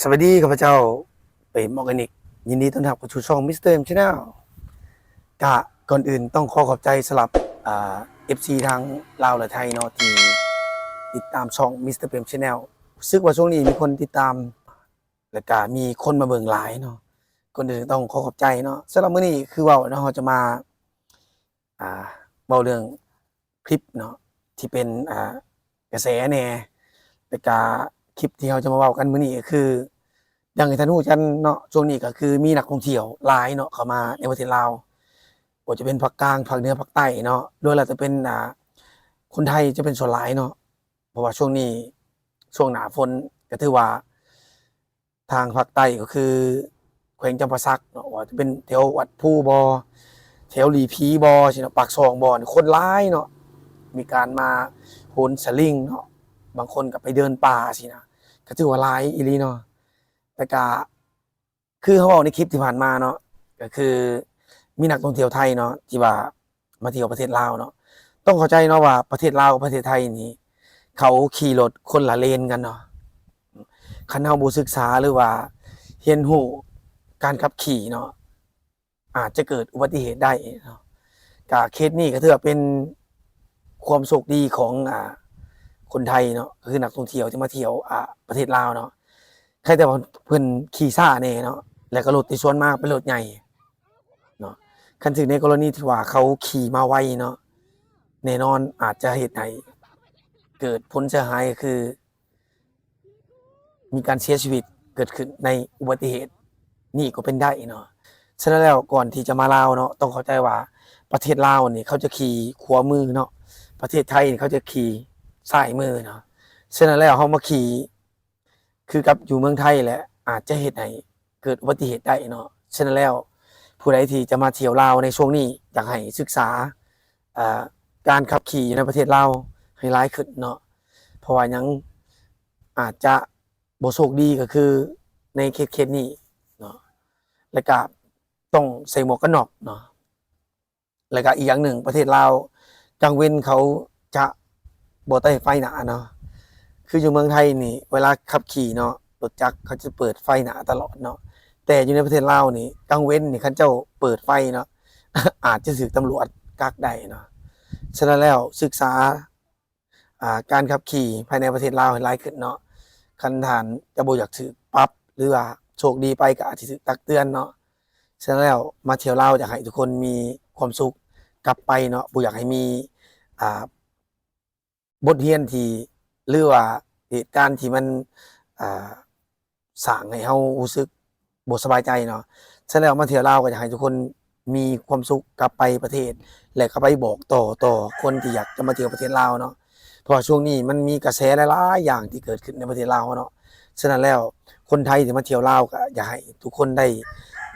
สวัสดีข้าพเจ้าเป็นออร์แกนิกยินดีต้อนรับเข้าสู่ช่องมิสเตอร์เอ็มชาแนลกะก่อนอื่นต้องขอบใจสำหรับFC ทางลาวและไทยเนาะที่ติดตามช่องมิสเตอร์เอ็มชาแนลซึ่งว่าช่วงนี้มีคนติดตามและก็มีคนมาเบิ่งหลายเนาะก่อนอื่นต้องขอบใจเนาะสำหรับมื้อนี้คือเว้าเนาะเราจะมาอ่าเว้าเรื่องคลิปเนาะที่เป็นกระแสแหน่แล้วก็คลิปที่เราจะมาเว้ากันมื้อนี้ก็คืออย่างที่ท่านรู้กันเนาะช่วงนี้ก็คือมีนักท่องเที่ยวหลายเนาะเข้ามาในประเทศลาวบ่ว่าจะเป็นภาคกลางภาคเหนือภาคใต้เนาะโดยแล้วจะเป็นคนไทยจะเป็นส่วนหลายเนาะเพราะว่าช่วงนี้ช่วงหน้าฝนก็ถือว่าทางภาคใต้ก็คือแขวงจำปาสักเนาะว่าจะเป็นแถววัดผู้บ่แถวหลีผีบ่สิเนาะปากซองบ่นี่คนหลายเนาะมีการมาโหนสลิงเนาะบางคนก็ไปเดินป่าสินะก็ถือว่าหลายอีหลีเนาะแต่ก็คือเขาบอกในคลิปที่ผ่านมาเนาะก็คือมีนักท่องเที่ยวไทยเนาะที่ว่ามาเที่ยวประเทศลาวเนาะต้องเข้าใจเนาะว่าประเทศลาวกับประเทศไทยนี่เขาขี่รถคนละเลนกันเนาะคันเฮาบ่ศึกษาหรือว่าเรียนรู้การขับขี่เนาะอาจจะเกิดอุบัติเหตุได้เนาะก็เคสนี้ก็ถือว่าเป็นความโชคดีของคนไทยเนาะก็คือนักท่องเที่ยวที่มาเที่ยวประเทศลาวเนาะใครแต่ว่าเพิ่นขี่ช้าแน่เนาะแล้วก็รถที่ส่วนมากเป็นรถใหญ่เนาะคันถึงในกรณีที่ว่าเขาขี่มาไวเนาะแน่นอนอาจจะเฮ็ดให้เกิดผลเสียหายก็คือมีการเสียชีวิตเกิดขึ้นในอุบัติเหตุนี่ก็เป็นได้เนาะฉะนั้นแล้วก่อนที่จะมาลาวเนาะต้องเข้าใจว่าประเทศลาวนี่เขาจะขี่ขวามือเนาะประเทศไทยนี่เขาจะขี่ซ้ายมือเนาะฉะนั้นแล้วเฮามาขี่คือกับอยู่เมืองไทยแหละอาจจะเฮ็ดให้เกิดอุบัติเหตุได้เนาะฉะนั้นแล้วผู้ใดที่จะมาเที่ยวลาวในช่วงนี้อยากให้ศึกษาอ่าการขับขี่ในประเทศลาวให้หลายขึ้นเนาะเพราะว่ายังอาจจะบ่โชคดีก็คือในเคสนี้เนาะแล้วก็ต้องใส่หมวกกันน็อกเนาะแล้วก็อีกอย่างหนึ่งประเทศลาวกลางเว้นเขาจะบ่ได้ไฟหน้าเนาะคืออยู่เมืองไทยนี่เวลาขับขี่เนาะรถจักรเขาจะเปิดไฟหน้าตลอดเนาะแต่อยู่ในประเทศลาวนี่กลางเว้นนี่เขาเจ้าเปิดไฟเนาะ อาจจะถูกตำรวจกักได้เนาะฉะนั้นแล้วศึกษาการขับขี่ภายในประเทศลาวให้หลายขึ้นเนาะคันฐานจะบ่อยากถูกปรับหรือว่าโชคดีไปก็อาจสิถูกตักเตือนเนาะฉะนั้นแล้วมาเที่ยวลาวอยากให้ทุกคนมีความสุขกลับไปเนาะบ่อยากให้มีอ่าบทเรียนที่หรือว่าเหตุการณ์ที่มันอ่าสร้างให้เฮารู้สึกบ่สบายใจเนาะฉะนั้นแล้วมาเที่ยวลาวก็อยากให้ทุกคนมีความสุขกลับไปประเทศและก็ไปบอกต่อคนที่อยากจะมาเที่ยวประเทศลาวเนาะเพราะช่วงนี้มันมีกระแสหลายๆอย่างที่เกิดขึ้นในประเทศลาวเนาะฉะนั้นแล้วคนไทยที่มาเที่ยวลาวก็อยากให้ทุกคนได้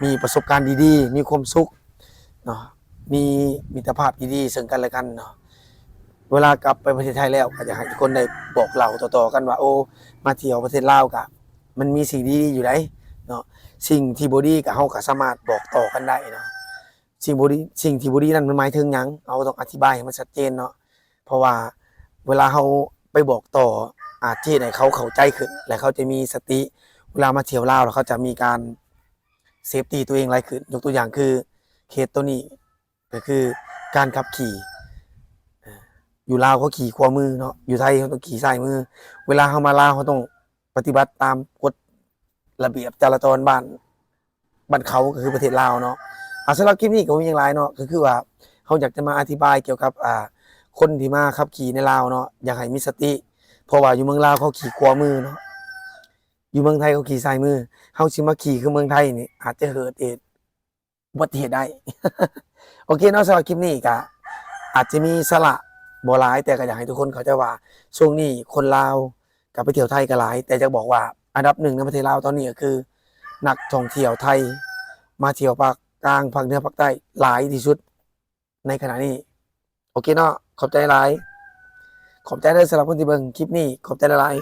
มีประสบการณ์ดีๆมีความสุขเนาะมีมิตรภาพดีๆซึ่งกันและกันเนาะเวลากลับไปประเทศไทยแล้วก็อยากให้ทุกคนได้บอกเล่าต่อๆกันว่าโอ้มาเที่ยวประเทศลาวก็มันมีสิ่งดีๆอยู่ได้เนาะสิ่งที่บ่ดีก็เฮาก็สามารถบอกต่อกันได้เนาะสิ่งที่บ่ดีนั้นมันหมายถึงหยังเราต้องอธิบายให้มันชัดเจนเนาะเพราะว่าเวลาเฮาไปบอกต่ออาจจะเฮ็ดให้เขาเข้าใจขึ้นและเขาจะมีสติเวลามาเที่ยวลาวแล้วเขาจะมีการเซฟตีตัวเองหลายขึ้นยกตัวอย่างคือเคสตัวนี้ก็คือการขับขี่อยู่ลาวเขาขี่ขวามือเนาะอยู่ไทยเขาต้องขี่ซ้ายมือเวลาเขามาลาวเขาต้องปฏิบัติตามกฎระเบียบจราจรบ้านเขาก็คือประเทศลาวเนาะสำหรับคลิปนี้ก็มีอย่างไรเนาะก็คือว่าเขาอยากจะมาอธิบายเกี่ยวกับคนที่มาขับขี่ในลาวเนาะอยากให้มีสติเพราะว่าอยู่เมืองลาวเขาขี่ขวามือเนาะอยู่เมืองไทยเขาขี่ซ้ายมือเขาสิมาขี่คือเมืองไทยนี่อาจจะเกิดอุบัติเหตุได้ โอเคเนาะสำหรับคลิปนี้ก็อาจจะมีสาระบ่หลายแต่ก็อยากให้ทุกคนเข้าใจว่าช่วงนี้คนลาวกลับไปเที่ยวไทยก็หลายแต่จะบอกว่าอันดับหนึ่งในประเทศลาวตอนนี้ก็คือนักท่องเที่ยวไทยมาเที่ยวภาคกลางภาคเหนือภาคใต้หลายที่สุดในขณะนี้โอเคเนาะขอบใจหลายขอบใจเด้อสำหรับคนที่เบิ่งคลิปนี้ขอบใจหลาย